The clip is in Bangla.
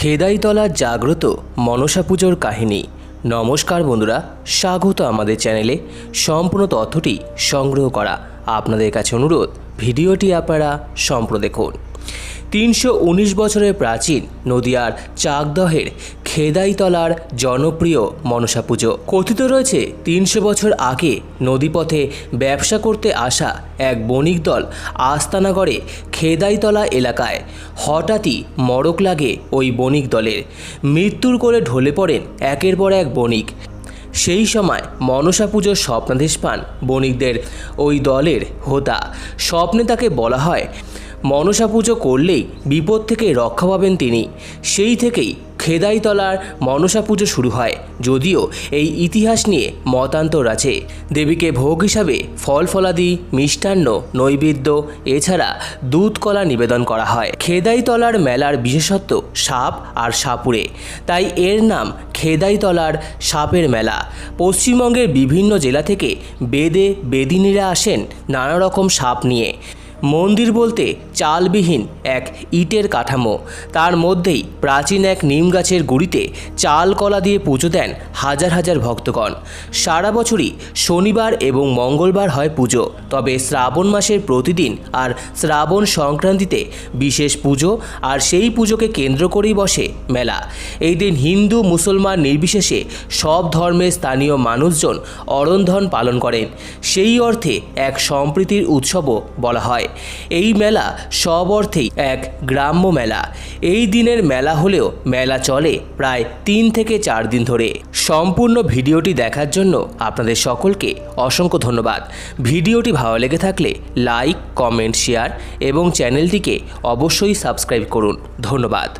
খেদাইতলার জাগ্রত মনসা পুজোর কাহিনী। নমস্কার বন্ধুরা, স্বাগত আমাদের চ্যানেলে। সম্পূর্ণ তথ্যটি সংগ্রহ করা আপনাদের কাছে অনুরোধ, ভিডিওটি আপনারা সম্পূর্ণ দেখুন। 319 বছরের প্রাচীন নদিয়ার চাকদহের খেদাইতলার জনপ্রিয় মনসা পুজো। কথিত রয়েছে 300 বছর আগে নদীপথে ব্যবসা করতে আসা এক বণিক দল আস্তানাগড়ে খেদাইতলা এলাকায় হঠাৎই মড়ক লাগে ওই বণিক দলের। মৃত্যুর কোলে ঢলে পড়েন একের পর এক বণিক। সেই সময় মনসা পুজোর স্বপ্নাদেশ পান বণিকদের ওই দলের হোতা। স্বপ্নে তাকে বলা হয় মনসা পুজো করলেই বিপদ থেকে রক্ষা পাবেন তিনি। সেই থেকেই খেদাইতলার মনসা পুজো শুরু হয়, যদিও এই ইতিহাস নিয়ে মতান্তর আছে। দেবীকে ভোগ হিসাবে ফল ফলাদি, মিষ্টান্ন, নৈবেদ্য এছাড়া দুধ কলা নিবেদন করা হয়। খেদাইতলার মেলার বিশেষত্ব সাপ আর সাপুড়ে, তাই এর নাম খেদাইতলার সাপের মেলা। পশ্চিমবঙ্গের বিভিন্ন জেলা থেকে বেদে বেদিনীরা আসেন নানা রকম সাপ নিয়ে। মন্দির বলতে চালবিহীন এক ইটের কাঠামো, তার মধ্যেই প্রাচীন এক নিম গাছের গুঁড়িতে চাল কলা দিয়ে পুজো দেন হাজার হাজার ভক্তগণ। সারা বছরই শনিবার এবং মঙ্গলবার হয় পুজো, তবে শ্রাবণ মাসের প্রতিদিন আর শ্রাবণ সংক্রান্তিতে বিশেষ পুজো, আর সেই পুজোকে কেন্দ্র করেই বসে মেলা। এই দিন হিন্দু মুসলমান নির্বিশেষে সব ধর্মের স্থানীয় মানুষজন অরন্ধন পালন করেন। সেই অর্থে এক সম্প্রীতির উৎসবও বলা হয়। এই মেলা সব অর্থেই এক গ্রাম্য মেলা। এই দিনের মেলা হলেও মেলা চলে প্রায় 3 থেকে 4 দিন ধরে। সম্পূর্ণ ভিডিওটি দেখার জন্য আপনাদের সকলকে অসংখ্য ধন্যবাদ। ভিডিওটি ভালো লেগে থাকলে লাইক, কমেন্ট, শেয়ার এবং চ্যানেলটিকে অবশ্যই সাবস্ক্রাইব করুন। ধন্যবাদ।